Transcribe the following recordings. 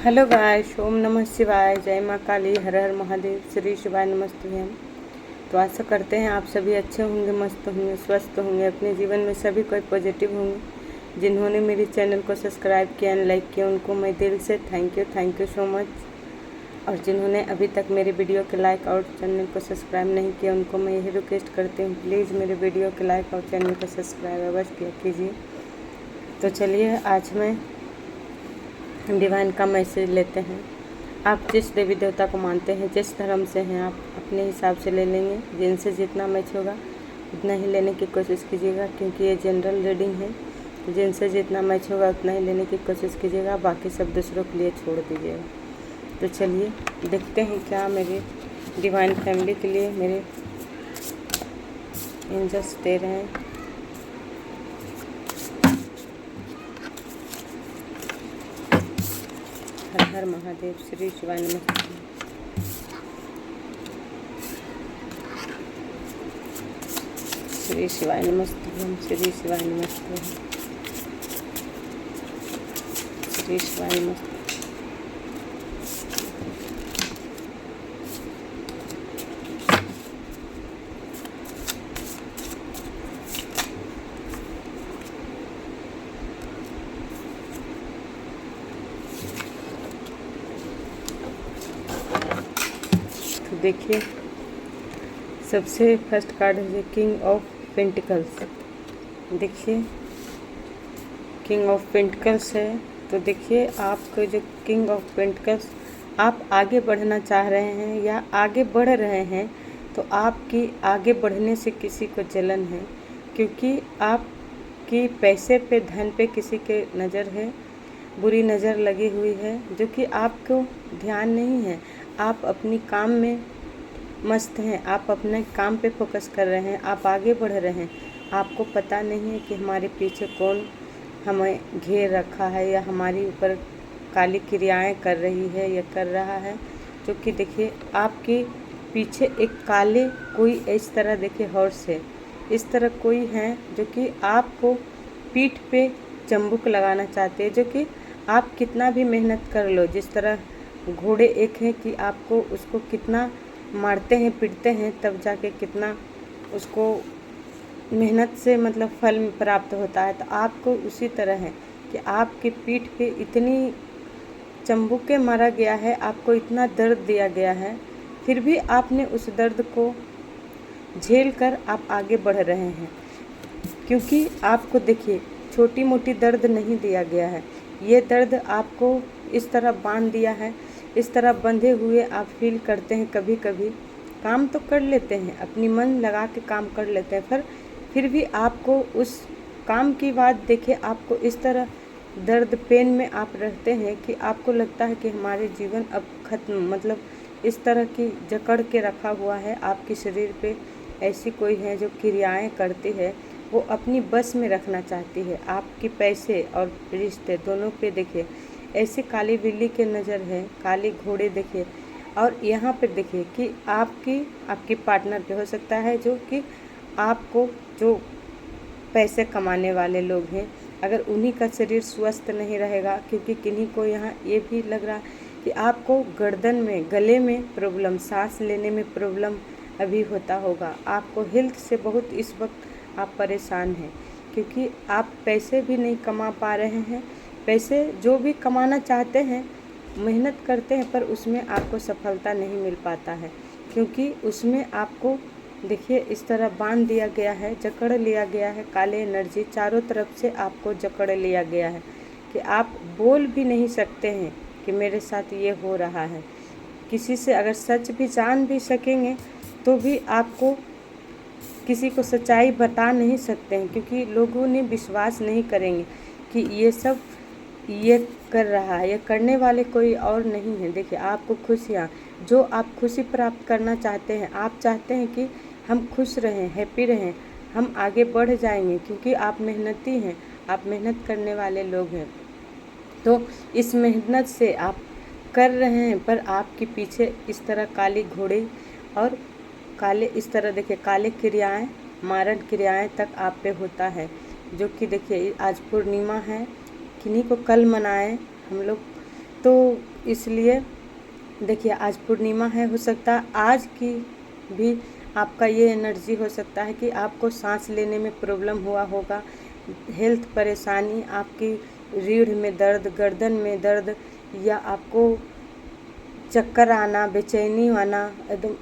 Hello guys, ओम नमः शिवाय, जय माँ काली, हर हर महादेव, श्री शिवाय नमस्तुभ्यम। तो आशा करते हैं आप सभी अच्छे होंगे, मस्त होंगे, स्वस्थ होंगे, अपने जीवन में सभी कोई पॉजिटिव होंगे। जिन्होंने मेरे चैनल को सब्सक्राइब किया एंड लाइक किया उनको मैं दिल से थैंक यू सो मच। और जिन्होंने अभी तक मेरे वीडियो के लाइक और चैनल को सब्सक्राइब नहीं किया उनको मैं यही रिक्वेस्ट करती हूँ, प्लीज़ मेरे वीडियो के लाइक और चैनल को सब्सक्राइब अवश्य किया कीजिए। तो चलिए आज मैं डिवाइन का मैसेज लेते हैं। आप जिस देवी देवता को मानते हैं, जिस धर्म से हैं, आप अपने हिसाब से ले लेंगे। जिनसे जितना मैच होगा उतना ही लेने की कोशिश कीजिएगा, क्योंकि ये जनरल रीडिंग है। जिनसे जितना मैच होगा उतना ही लेने की कोशिश कीजिएगा, बाकी सब दूसरों के लिए छोड़ दीजिएगा। तो चलिए देखते हैं क्या मेरे डिवाइन फैमिली के लिए मेरे एंजल्स दे रहे हैं। हर हर महादेव, श्री शिवाय नमस्ते। श्री शिवाय नमस्तुभ्यम, श्री शिवाय नमस्तुभ्यम, श्री शिवाय नमस्तुभ्यम। तो देखिए, सबसे फर्स्ट कार्ड है किंग ऑफ पेंटिकल्स। देखिए किंग ऑफ पेंटिकल्स है। तो देखिए आपको जो किंग ऑफ पेंटिकल्स, आप आगे बढ़ना चाह रहे हैं या आगे बढ़ रहे हैं, तो आपकी आगे बढ़ने से किसी को जलन है, क्योंकि आपकी पैसे पे, धन पे किसी के नज़र है, बुरी नज़र लगी हुई है, जो कि आपको ध्यान नहीं है। आप अपनी काम में मस्त हैं, आप अपने काम पे फोकस कर रहे हैं, आप आगे बढ़ रहे हैं। आपको पता नहीं है कि हमारे पीछे कौन हमें घेर रखा है या हमारी ऊपर काली क्रियाएं कर रही है या कर रहा है। क्योंकि देखिए आपके पीछे एक काले कोई इस तरह, देखिए हॉर्स है, इस तरह कोई है जो कि आपको पीठ पे चंबुक लगाना चाहते हैं। जो कि आप कितना भी मेहनत कर लो, जिस तरह घोड़े एक हैं कि आपको उसको कितना मारते हैं, पीटते हैं, तब जाके कितना उसको मेहनत से मतलब फल प्राप्त होता है। तो आपको उसी तरह है कि आपकी पीठ पे इतनी चंबुके मारा गया है, आपको इतना दर्द दिया गया है, फिर भी आपने उस दर्द को झेल कर आप आगे बढ़ रहे हैं। क्योंकि आपको देखिए छोटी मोटी दर्द नहीं दिया गया है, ये दर्द आपको इस तरह बांध दिया है। इस तरह बंधे हुए आप फील करते हैं। कभी कभी काम तो कर लेते हैं, अपनी मन लगा के काम कर लेते हैं, पर फिर भी आपको उस काम की बात देखिए, आपको इस तरह दर्द पेन में आप रहते हैं कि आपको लगता है कि हमारे जीवन अब खत्म, मतलब इस तरह की जकड़ के रखा हुआ है आपके शरीर पे। ऐसी कोई है जो क्रियाएं करती है, वो अपनी बस में रखना चाहती है। आपके पैसे और रिश्ते दोनों पे देखिए ऐसी काली बिल्ली के नज़र है, काली घोड़े देखिए। और यहाँ पे देखिए कि आपकी पार्टनर पे हो सकता है, जो कि आपको जो पैसे कमाने वाले लोग हैं, अगर उन्हीं का शरीर स्वस्थ नहीं रहेगा, क्योंकि किन्हीं को यहाँ ये भी लग रहा कि आपको गर्दन में, गले में प्रॉब्लम, सांस लेने में प्रॉब्लम अभी होता होगा। आपको हेल्थ से बहुत इस वक्त आप परेशान हैं, क्योंकि आप पैसे भी नहीं कमा पा रहे हैं। पैसे जो भी कमाना चाहते हैं, मेहनत करते हैं, पर उसमें आपको सफलता नहीं मिल पाता है, क्योंकि उसमें आपको देखिए इस तरह बांध दिया गया है, जकड़ लिया गया है। काले एनर्जी चारों तरफ से आपको जकड़ लिया गया है कि आप बोल भी नहीं सकते हैं कि मेरे साथ ये हो रहा है। किसी से अगर सच भी जान भी सकेंगे तो भी आपको किसी को सच्चाई बता नहीं सकते हैं, क्योंकि लोगों ने विश्वास नहीं करेंगे कि ये सब ये कर रहा है, ये करने वाले कोई और नहीं है। देखिए आपको खुशियाँ, जो आप खुशी प्राप्त करना चाहते हैं, आप चाहते हैं कि हम खुश रहें, हैप्पी रहें, हम आगे बढ़ जाएंगे, क्योंकि आप मेहनती हैं, आप मेहनत करने वाले लोग हैं। तो इस मेहनत से आप कर रहे हैं, पर आपके पीछे इस तरह काली घोड़े और काले इस तरह देखिए काले क्रियाएं, मारण क्रियाएं तक आप पे होता है। जो कि देखिए आज पूर्णिमा है, किन्हीं को कल मनाएं हम लोग। तो इसलिए देखिए आज पूर्णिमा है, हो सकता है आज की भी आपका ये एनर्जी हो सकता है कि आपको सांस लेने में प्रॉब्लम हुआ होगा, हेल्थ परेशानी, आपकी रीढ़ में दर्द, गर्दन में दर्द, या आपको चक्कर आना, बेचैनी आना, एकदम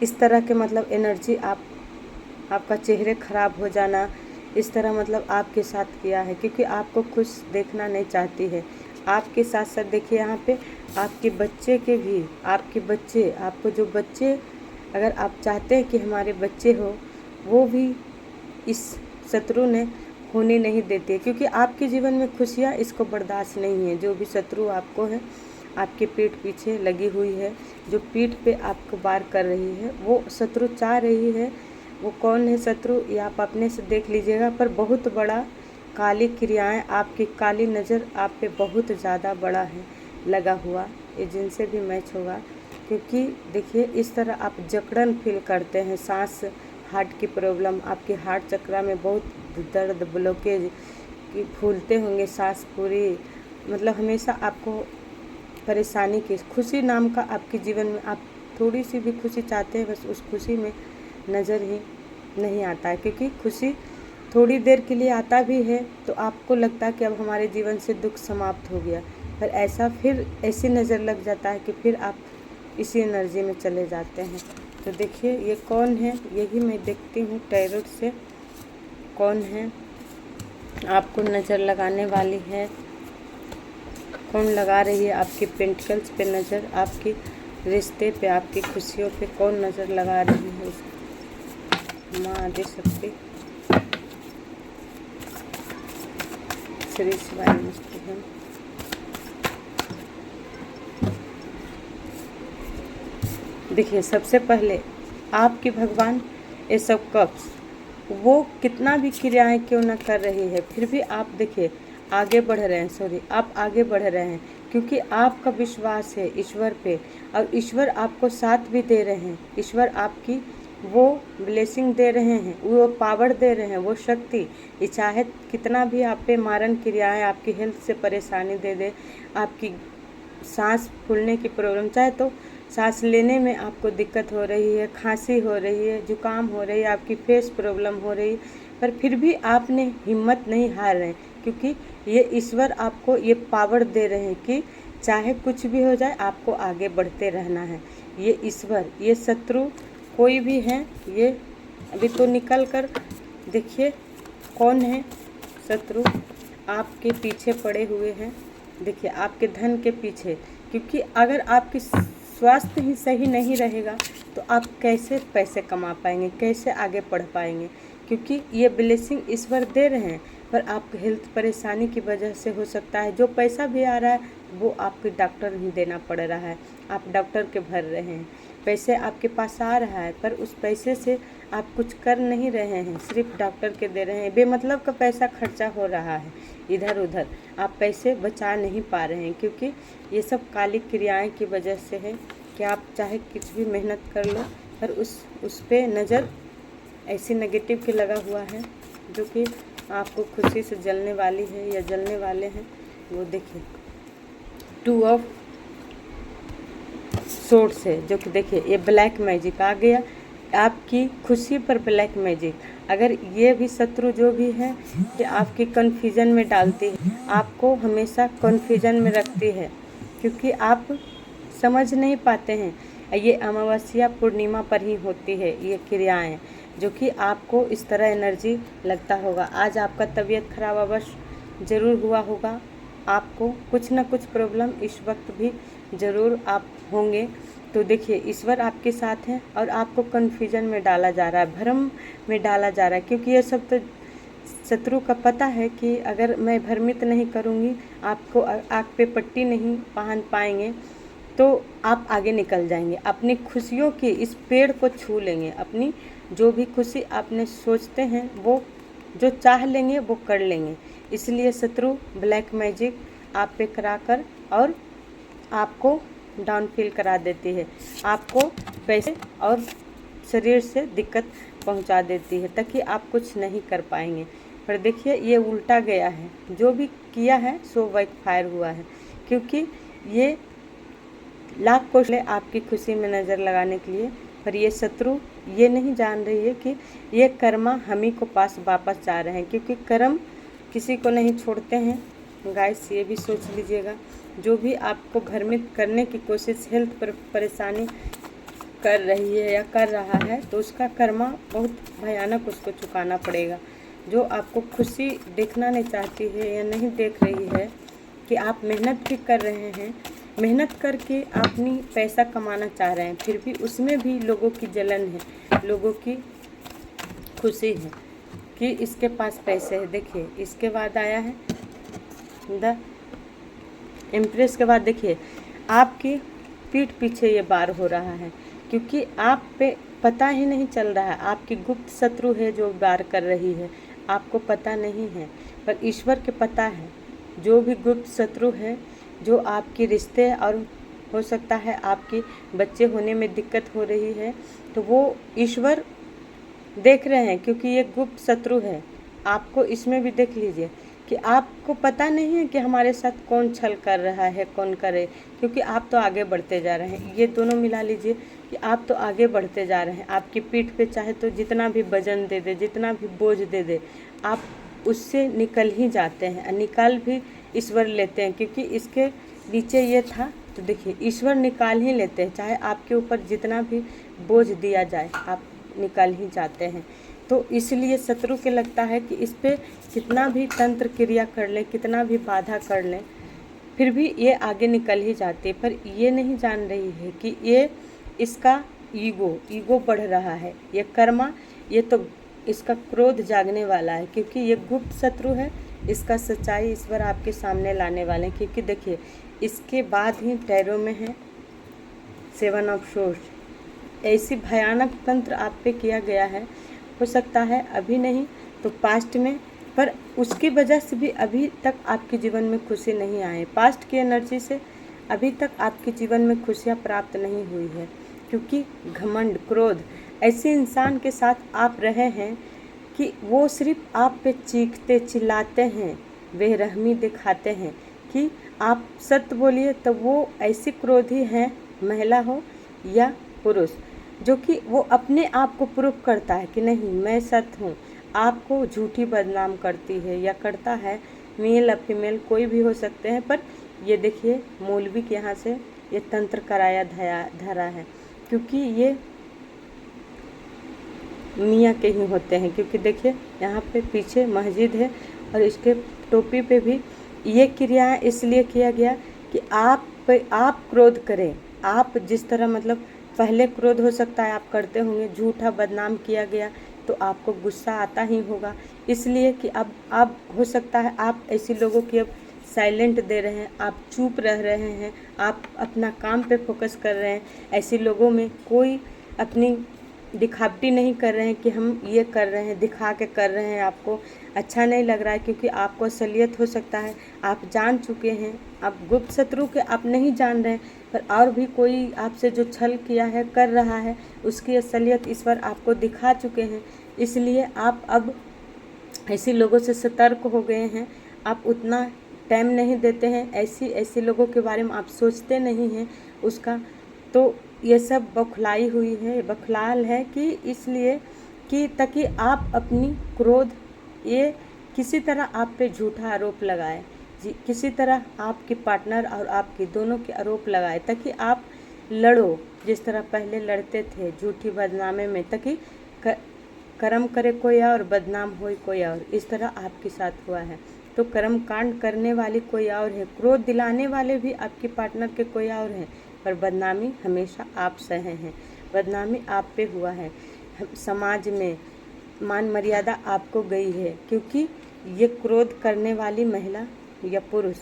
इस तरह के मतलब एनर्जी आपका चेहरे ख़राब हो जाना, इस तरह मतलब आपके साथ किया है, क्योंकि आपको खुश देखना नहीं चाहती है। आपके साथ साथ देखिए यहाँ पे आपके बच्चे के भी, आपके बच्चे, आपको जो बच्चे, अगर आप चाहते हैं कि हमारे बच्चे हो, वो भी इस शत्रु ने होने नहीं देते, क्योंकि आपके जीवन में खुशियाँ इसको बर्दाश्त नहीं है। जो भी शत्रु आपको है, आपके पीठ पीछे लगी हुई है, जो पीठ पे आपको वार कर रही है, वो शत्रु चाह रही है। वो कौन है शत्रु, ये आप अपने से देख लीजिएगा। पर बहुत बड़ा काली क्रियाएं, आपकी काली नज़र आप पे बहुत ज़्यादा बड़ा है लगा हुआ, ये जिनसे भी मैच होगा। क्योंकि देखिए इस तरह आप जकड़न फील करते हैं, सांस, हार्ट की प्रॉब्लम, आपके हार्ट चक्रा में बहुत दर्द, ब्लॉकेज की फूलते होंगे, सांस पूरी, मतलब हमेशा आपको परेशानी की, खुशी नाम का आपके जीवन में आप थोड़ी सी भी खुशी चाहते हैं, बस उस खुशी में नज़र ही नहीं आता है। क्योंकि खुशी थोड़ी देर के लिए आता भी है तो आपको लगता है कि अब हमारे जीवन से दुख समाप्त हो गया, पर ऐसा फिर ऐसी नज़र लग जाता है कि फिर आप इसी एनर्जी में चले जाते हैं। तो देखिए ये कौन है, यही मैं देखती हूँ टैरोट से, कौन है आपको नज़र लगाने वाली है, कौन लगा रही है आपकी पेंटिकल्स पे नज़र, आपकी रिश्ते पे, आपकी खुशियों पे कौन नज़र लगा रही है। माँ आदि शक्ति, श्री शिवाय नमस्तुभ्यं। देखिए सबसे पहले आपके भगवान ये सब कप्स, वो कितना भी क्रियाएं क्यों ना कर रही है, फिर भी आप देखिए आगे बढ़ रहे हैं, आप आगे बढ़ रहे हैं, क्योंकि आपका विश्वास है ईश्वर पे, और ईश्वर आपको साथ भी दे रहे हैं। ईश्वर आपकी वो ब्लेसिंग दे रहे हैं, वो पावर दे रहे हैं, वो शक्ति, ये चाहे कितना भी आप पे मारण क्रियाएं, आपकी हेल्थ से परेशानी दे दे, आपकी सांस फूलने की प्रॉब्लम, चाहे तो सांस लेने में आपको दिक्कत हो रही है, खांसी हो रही है, जुकाम हो रही है, आपकी फेस प्रॉब्लम हो रही है, पर फिर भी आपने हिम्मत नहीं हार रहे, क्योंकि ये ईश्वर आपको ये पावर दे रहे हैं कि चाहे कुछ भी हो जाए आपको आगे बढ़ते रहना है। ये ईश्वर, ये शत्रु कोई भी है, ये अभी तो निकल कर देखिए कौन है शत्रु, आपके पीछे पड़े हुए हैं। देखिए आपके धन के पीछे, क्योंकि अगर आपकी स्वास्थ्य ही सही नहीं रहेगा तो आप कैसे पैसे कमा पाएंगे, कैसे आगे बढ़ पाएंगे, क्योंकि ये ब्लेसिंग ईश्वर दे रहे हैं, पर आपको हेल्थ परेशानी की वजह से हो सकता है जो पैसा भी आ रहा है वो आपके डॉक्टर ही देना पड़ रहा है, आप डॉक्टर के भर रहे हैं, पैसे आपके पास आ रहा है पर उस पैसे से आप कुछ कर नहीं रहे हैं, सिर्फ डॉक्टर के दे रहे हैं, बेमतलब का पैसा खर्चा हो रहा है इधर उधर, आप पैसे बचा नहीं पा रहे हैं, क्योंकि ये सब काली क्रियाएं की वजह से है कि आप चाहे कुछ भी मेहनत कर लो पर उस पे नज़र ऐसी नेगेटिव के लगा हुआ है जो कि आपको खुशी से जलने वाली है या जलने वाले हैं। वो देखिए 2 ऑफ सोर्ड्स है, जो कि देखिए ये ब्लैक मैजिक आ गया, आपकी खुशी पर ब्लैक मैजिक। अगर ये भी शत्रु जो भी है कि आपकी कन्फ्यूजन में डालती है, आपको हमेशा कन्फ्यूजन में रखती है, क्योंकि आप समझ नहीं पाते हैं। ये अमावस्या पूर्णिमा पर ही होती है ये क्रियाएं, जो कि आपको इस तरह एनर्जी लगता होगा। आज आपका तबीयत खराब अवश्य ज़रूर हुआ होगा, आपको कुछ ना कुछ प्रॉब्लम इस वक्त भी ज़रूर आप होंगे। तो देखिए ईश्वर आपके साथ हैं और आपको कन्फ्यूजन में डाला जा रहा है, भ्रम में डाला जा रहा है, क्योंकि ये सब तो शत्रु का पता है कि अगर मैं भ्रमित नहीं करूँगी, आपको आँख पे पट्टी नहीं पहन पाएंगे तो आप आगे निकल जाएंगे, अपनी खुशियों की इस पेड़ को छू लेंगे, अपनी जो भी खुशी आपने सोचते हैं वो जो चाह लेंगे वो कर लेंगे। इसलिए शत्रु ब्लैक मैजिक आप पे कराकर और आपको डाउन फील करा देती है, आपको पैसे और शरीर से दिक्कत पहुंचा देती है, ताकि आप कुछ नहीं कर पाएंगे। पर देखिए ये उल्टा गया है, जो भी किया है सो बैक फायर हुआ है, क्योंकि ये लाख कोशिश आपकी खुशी में नज़र लगाने के लिए, पर ये शत्रु ये नहीं जान रही है कि ये कर्मा हम ही को पास वापस जा रहे हैं, क्योंकि कर्म किसी को नहीं छोड़ते हैं। गाइस ये भी सोच लीजिएगा, जो भी आपको भ्रमित करने की कोशिश हेल्थ पर परेशानी कर रही है या कर रहा है, तो उसका कर्मा बहुत भयानक उसको चुकाना पड़ेगा। जो आपको खुशी देखना नहीं चाहती है या नहीं देख रही है कि आप मेहनत भी कर रहे हैं, मेहनत करके अपनी पैसा कमाना चाह रहे हैं, फिर भी उसमें भी लोगों की जलन है, लोगों की खुशी है कि इसके पास पैसे है। देखिए इसके बाद आया है द एम्प्रेस के बाद देखिए आपकी पीठ पीछे ये बार हो रहा है, क्योंकि आप पे पता ही नहीं चल रहा है। आपकी गुप्त शत्रु है जो वार कर रही है, आपको पता नहीं है, पर ईश्वर के पता है। जो भी गुप्त शत्रु है, जो आपके रिश्ते और हो सकता है आपकी बच्चे होने में दिक्कत हो रही है, तो वो ईश्वर देख रहे हैं, क्योंकि ये गुप्त शत्रु है। आपको इसमें भी देख लीजिए कि आपको पता नहीं है कि हमारे साथ कौन छल कर रहा है, कौन करे, क्योंकि आप तो आगे बढ़ते जा रहे हैं। ये दोनों मिला लीजिए कि आप तो आगे बढ़ते जा रहे हैं। आपकी पीठ पे चाहे तो जितना भी वजन दे दे, जितना भी बोझ दे दे, आप उससे निकल ही जाते हैं, निकाल भी ईश्वर लेते हैं, क्योंकि इसके नीचे ये था। तो देखिए ईश्वर निकाल ही लेते हैं, चाहे आपके ऊपर जितना भी बोझ दिया जाए आप निकाल ही जाते हैं। तो इसलिए शत्रु के लगता है कि इस पे कितना भी तंत्र क्रिया कर लें, कितना भी बाधा कर लें, फिर भी ये आगे निकल ही जाती है। पर ये नहीं जान रही है कि ये इसका ईगो बढ़ रहा है। ये कर्मा, ये तो इसका क्रोध जागने वाला है, क्योंकि ये गुप्त शत्रु है। इसका सच्चाई ईश्वर आपके सामने लाने वाले हैं, क्योंकि देखिए इसके बाद ही टैरो में है 7 ऑफ सोर्ड्स। ऐसी भयानक तंत्र आप पे किया गया है, हो सकता है अभी नहीं तो पास्ट में, पर उसकी वजह से भी अभी तक आपके जीवन में खुशी नहीं आई। पास्ट की एनर्जी से अभी तक आपके जीवन में खुशियाँ प्राप्त नहीं हुई है, क्योंकि घमंड, क्रोध ऐसे इंसान के साथ आप रहे हैं कि वो सिर्फ आप पे चीखते चिल्लाते हैं, बेरहमी दिखाते हैं कि आप सत्य बोलिए, तो वो ऐसी क्रोधी हैं, महिला हो या पुरुष, जो कि वो अपने आप को प्रूव करता है कि नहीं मैं सत्य हूँ। आपको झूठी बदनाम करती है या करता है, मेल या फीमेल कोई भी हो सकते हैं। पर ये देखिए मौलवी के यहाँ से ये तंत्र कराया धरा है, क्योंकि ये मियाँ के ही होते हैं। क्योंकि देखिए यहाँ पे पीछे मस्जिद है और इसके टोपी पे भी ये क्रिया इसलिए किया गया कि आप क्रोध करें। आप जिस तरह मतलब पहले क्रोध हो सकता है आप करते होंगे, झूठा बदनाम किया गया तो आपको गुस्सा आता ही होगा, इसलिए कि अब हो सकता है आप ऐसे लोगों की अब साइलेंट दे रहे हैं, आप चुप रह रहे हैं, आप अपना काम पे फोकस कर रहे हैं। ऐसे लोगों में कोई अपनी दिखावटी नहीं कर रहे हैं कि हम ये कर रहे हैं, दिखा के कर रहे हैं, आपको अच्छा नहीं लग रहा है, क्योंकि आपको असलियत हो सकता है आप जान चुके हैं। आप गुप्त शत्रु के आप नहीं जान रहे हैं, पर और भी कोई आपसे जो छल किया है, कर रहा है, उसकी असलियत ईश्वर आपको दिखा चुके हैं। इसलिए आप अब ऐसे लोगों से सतर्क हो गए हैं, आप उतना टाइम नहीं देते हैं, ऐसे लोगों के बारे में आप सोचते नहीं हैं उसका। तो ये सब बौखलाई हुई है, बौखलाल है कि इसलिए कि ताकि आप अपनी क्रोध ये किसी तरह आप पे झूठा आरोप लगाए, किसी तरह आपके पार्टनर और आपके दोनों के आरोप लगाए, ताकि आप लड़ो जिस तरह पहले लड़ते थे झूठी बदनामे में, ताकि कर्म करे कोई और बदनाम हो कोई और। इस तरह आपके साथ हुआ है। तो कर्म कांड करने वाली कोई और है, क्रोध दिलाने वाले भी आपके पार्टनर के कोई और हैं, पर बदनामी हमेशा आप सहे हैं, बदनामी आप पे हुआ है। समाज में मान मर्यादा आपको गई है, क्योंकि ये क्रोध करने वाली महिला या पुरुष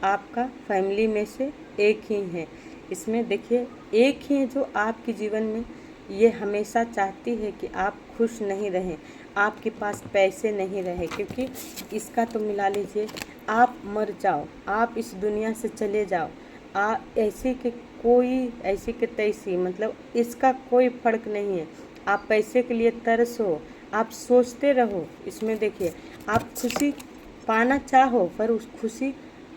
आपका फैमिली में से एक ही है। इसमें देखिए एक ही है जो आपके जीवन में ये हमेशा चाहती है कि आप खुश नहीं रहें, आपके पास पैसे नहीं रहे, क्योंकि इसका तो मिला लीजिए आप मर जाओ, आप इस दुनिया से चले जाओ, ऐसे के तैसी, मतलब इसका कोई फर्क नहीं है। आप पैसे के लिए तरसो, आप सोचते रहो। इसमें देखिए आप खुशी पाना चाहो पर उस खुशी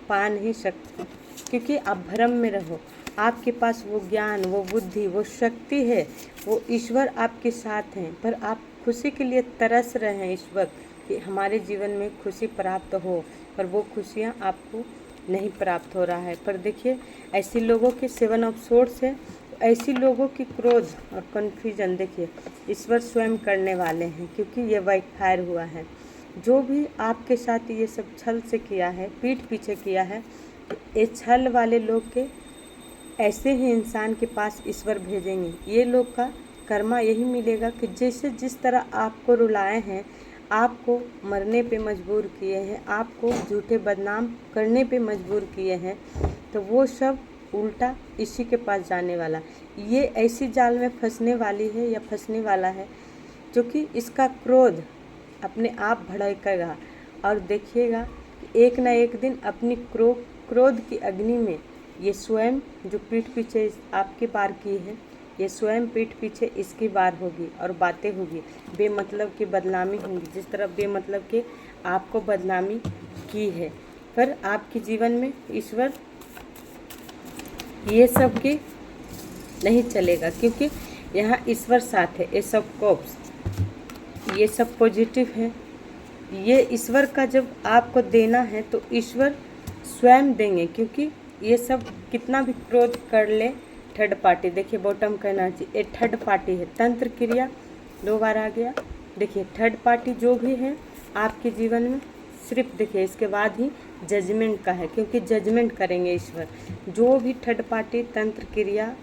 पा नहीं सकते। क्योंकि आप भ्रम में रहो। आपके पास वो ज्ञान, वो बुद्धि, वो शक्ति है, वो ईश्वर आपके साथ हैं, पर आप खुशी के लिए तरस रहे हैं इस वक्त कि हमारे जीवन में खुशी प्राप्त हो, पर वो खुशियाँ आपको नहीं प्राप्त हो रहा है। पर देखिए, ऐसे लोगों के 7 ऑफ सोर्ड्स है, ऐसी लोगों की क्रोध और कन्फ्यूजन देखिए ईश्वर स्वयं करने वाले हैं, क्योंकि ये बैकफायर हुआ है। जो भी आपके साथ ये सब छल से किया है, पीठ पीछे किया है, ये छल वाले लोग के ऐसे ही इंसान के पास ईश्वर भेजेंगे। ये लोग का कर्मा यही मिलेगा कि जैसे जिस तरह आपको रुलाए हैं, आपको मरने पे मजबूर किए हैं, आपको झूठे बदनाम करने पे मजबूर किए हैं, तो वो सब उल्टा इसी के पास जाने वाला। ये ऐसी जाल में फंसने वाली है या फंसने वाला है जो कि इसका क्रोध अपने आप भड़केगा और देखिएगा कि एक ना एक दिन अपनी क्रोध की अग्नि में ये स्वयं जो पीठ पीछे आपकी बार की है, ये स्वयं पीठ पीछे इसकी बार होगी और बातें होगी, बेमतलब की बदनामी होगी, जिस तरह बेमतलब के आपको बदनामी की है। पर आपके जीवन में ईश्वर ये सब की नहीं चलेगा, क्योंकि यहाँ ईश्वर साथ है। ये सब कॉप्स, ये सब पॉजिटिव है। ये ईश्वर का जब आपको देना है तो ईश्वर स्वयं देंगे, क्योंकि ये सब कितना भी क्रोध कर ले, थर्ड पार्टी देखिए बॉटम का एनर्जी, ये थर्ड पार्टी है। तंत्र क्रिया 2 बार आ गया। देखिए थर्ड पार्टी जो भी है आपके जीवन में, सिर्फ देखिए इसके बाद ही जजमेंट का है, क्योंकि जजमेंट करेंगे ईश्वर। जो भी थर्ड पार्टी तंत्र क्रिया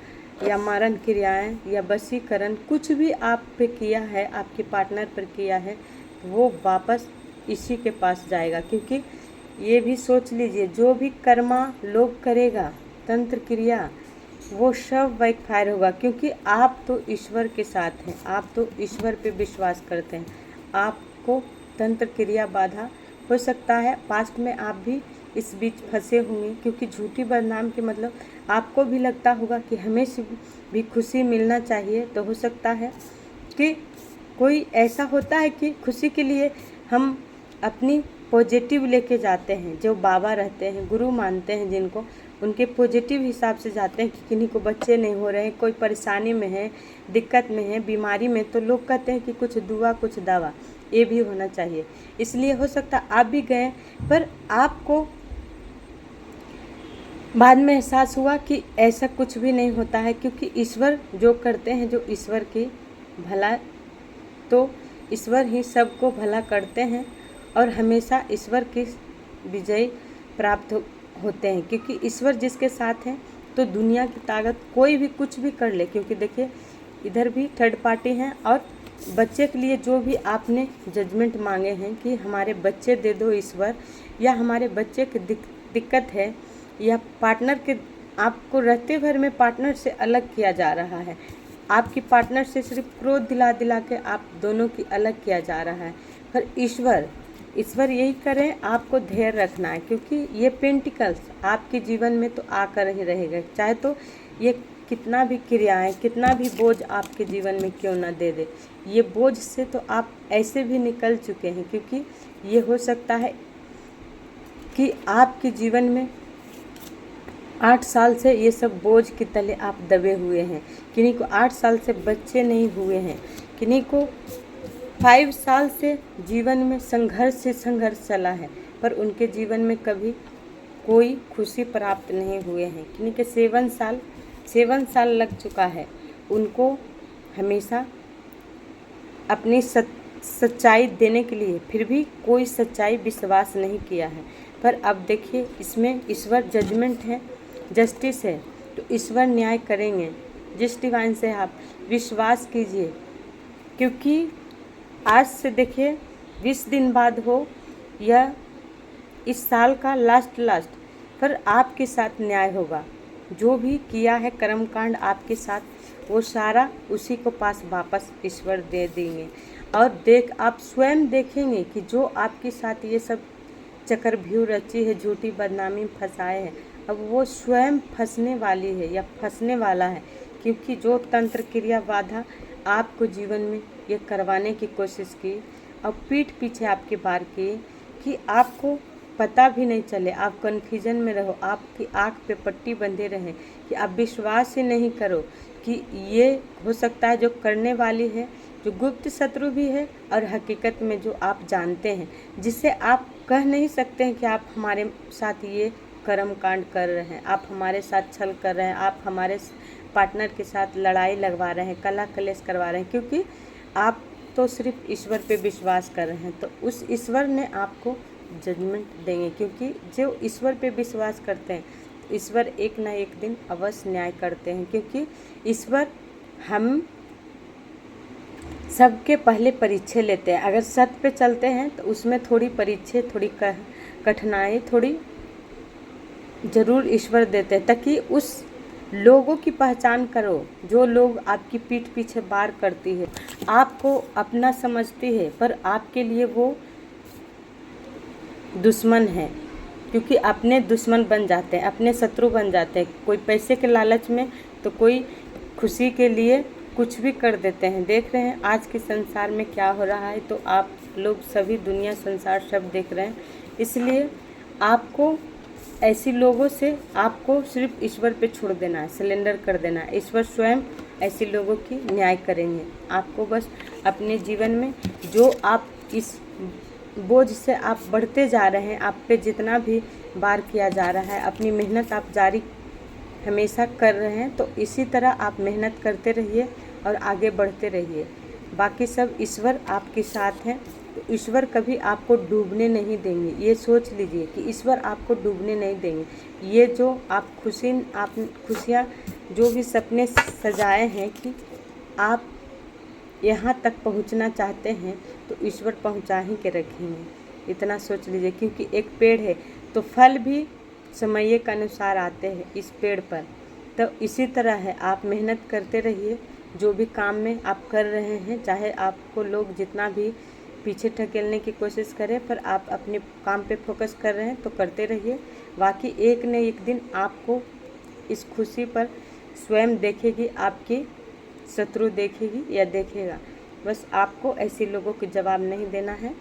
या मारण क्रियाएं या वशीकरण कुछ भी आप पे किया है, आपके पार्टनर पर किया है, वो वापस इसी के पास जाएगा। क्योंकि ये भी सोच लीजिए, जो भी कर्मा लोग करेगा तंत्र क्रिया, वो सब बैकफायर होगा, क्योंकि आप तो ईश्वर के साथ हैं, आप तो ईश्वर पे विश्वास करते हैं। आपको तंत्र क्रिया बाधा हो सकता है, पास्ट में आप भी इस बीच फंसे होंगे, क्योंकि झूठी बदनाम के मतलब आपको भी लगता होगा कि हमें भी खुशी मिलना चाहिए। तो हो सकता है कि कोई ऐसा होता है कि खुशी के लिए हम अपनी पॉजिटिव लेके जाते हैं। जो बाबा रहते हैं, गुरु मानते हैं जिनको, उनके पॉजिटिव हिसाब से जाते हैं कि किन्हीं को बच्चे नहीं हो रहे हैं, कोई परेशानी में है, दिक्कत में है, बीमारी में, तो लोग कहते हैं कि कुछ दुआ कुछ दवा, ये भी होना चाहिए। इसलिए हो सकता आप भी गए, पर आपको बाद में एहसास हुआ कि ऐसा कुछ भी नहीं होता है, क्योंकि ईश्वर जो करते हैं, जो ईश्वर की भला, तो ईश्वर ही सबको भला करते हैं और हमेशा ईश्वर की विजय प्राप्त होते हैं। क्योंकि ईश्वर जिसके साथ हैं तो दुनिया की ताकत कोई भी कुछ भी कर ले। क्योंकि देखिए इधर भी थर्ड पार्टी हैं, और बच्चे के लिए जो भी आपने जजमेंट मांगे हैं कि हमारे बच्चे दे दो ईश्वर, या हमारे बच्चे की दिक्कत है, या पार्टनर के आपको रहते भर में पार्टनर से अलग किया जा रहा है, आपकी पार्टनर से सिर्फ क्रोध दिला दिला के आप दोनों की अलग किया जा रहा है। पर ईश्वर यही करें, आपको धैर्य रखना है, क्योंकि ये पेंटिकल्स आपके जीवन में तो आकर ही रहेगा। चाहे तो ये कितना भी क्रियाएं, कितना भी बोझ आपके जीवन में क्यों ना दे दे, ये बोझ से तो आप ऐसे भी निकल चुके हैं। क्योंकि ये हो सकता है कि आपके जीवन में 8 साल से ये सब बोझ के तले आप दबे हुए हैं। किन्हीं को 8 साल से बच्चे नहीं हुए हैं, किन्हीं को 5 साल से जीवन में संघर्ष चला है, पर उनके जीवन में कभी कोई खुशी प्राप्त नहीं हुए हैं। किन्हीं के 7 साल लग चुका है, उनको हमेशा अपनी सच्चाई देने के लिए, फिर भी कोई सच्चाई विश्वास नहीं किया है। पर अब देखिए इसमें ईश्वर जजमेंट है, जस्टिस है, तो ईश्वर न्याय करेंगे। जिस डिवाइन से आप विश्वास कीजिए, क्योंकि आज से देखिए 20 दिन बाद हो या इस साल का लास्ट पर आपके साथ न्याय होगा। जो भी किया है कर्मकांड आपके साथ, वो सारा उसी को पास वापस ईश्वर दे देंगे। और आप स्वयं देखेंगे कि जो आपके साथ ये सब चक्रव्यूह रची है, झूठी बदनामी फंसाए हैं, अब वो स्वयं फंसने वाली है या फंसने वाला है। क्योंकि जो तंत्र क्रिया बाधा आपको जीवन में ये करवाने की कोशिश की और पीठ पीछे आपकी बार की कि आपको पता भी नहीं चले, आप कन्फ्यूजन में रहो, आपकी आँख पे पट्टी बंधे रहे कि आप विश्वास ही नहीं करो कि ये हो सकता है जो करने वाली है, जो गुप्त शत्रु भी है और हकीकत में जो आप जानते हैं, जिससे आप कह नहीं सकते हैं कि आप हमारे साथ ये कर्म कांड कर रहे हैं, आप हमारे साथ छल कर रहे हैं, आप हमारे पार्टनर के साथ लड़ाई लगवा रहे हैं, कलह कलेश करवा रहे हैं, क्योंकि आप तो सिर्फ ईश्वर पे विश्वास कर रहे हैं। तो उस ईश्वर ने आपको जजमेंट देंगे, क्योंकि जो ईश्वर पे विश्वास करते हैं ईश्वर एक ना एक दिन अवश्य न्याय करते हैं, क्योंकि ईश्वर हम सबके पहले परीक्षा लेते हैं। अगर सत्य पे चलते हैं तो उसमें थोड़ी परीक्षा, थोड़ी कठिनाई थोड़ी ज़रूर ईश्वर देते हैं, ताकि उस लोगों की पहचान करो जो लोग आपकी पीठ पीछे वार करती है, आपको अपना समझती है पर आपके लिए वो दुश्मन है, क्योंकि अपने दुश्मन बन जाते हैं, अपने शत्रु बन जाते हैं। कोई पैसे के लालच में तो कोई खुशी के लिए कुछ भी कर देते हैं। देख रहे हैं आज के संसार में क्या हो रहा है, तो आप लोग सभी दुनिया संसार सब देख रहे हैं। इसलिए आपको ऐसी लोगों से आपको सिर्फ ईश्वर पे छोड़ देना है, सिलेंडर कर देना है। ईश्वर स्वयं ऐसे लोगों की न्याय करेंगे। आपको बस अपने जीवन में जो आप इस बोझ से आप बढ़ते जा रहे हैं, आप पे जितना भी वार किया जा रहा है, अपनी मेहनत आप जारी हमेशा कर रहे हैं, तो इसी तरह आप मेहनत करते रहिए और आगे बढ़ते रहिए। बाकी सब ईश्वर आपके साथ हैं, तो ईश्वर कभी आपको डूबने नहीं देंगे। ये सोच लीजिए कि ईश्वर आपको डूबने नहीं देंगे। ये जो आप खुशियाँ जो भी सपने सजाए हैं कि आप यहाँ तक पहुँचना चाहते हैं, तो ईश्वर पहुँचा ही के रखेंगे। इतना सोच लीजिए, क्योंकि एक पेड़ है तो फल भी समय के अनुसार आते हैं इस पेड़ पर। तो इसी तरह है, आप मेहनत करते रहिए जो भी काम में आप कर रहे हैं, चाहे आपको लोग जितना भी पीछे ढकेलने की कोशिश करें, पर आप अपने काम पे फोकस कर रहे हैं तो करते रहिए। बाकी एक न एक दिन आपको इस खुशी पर स्वयं देखेगी, आपकी शत्रु देखेगी या देखेगा। बस आपको ऐसे लोगों को जवाब नहीं देना है,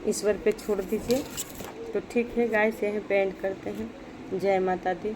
ईश्वर पे छोड़ दीजिए। तो ठीक है गाइस, यहीं पे एंड करते हैं। जय माता दी।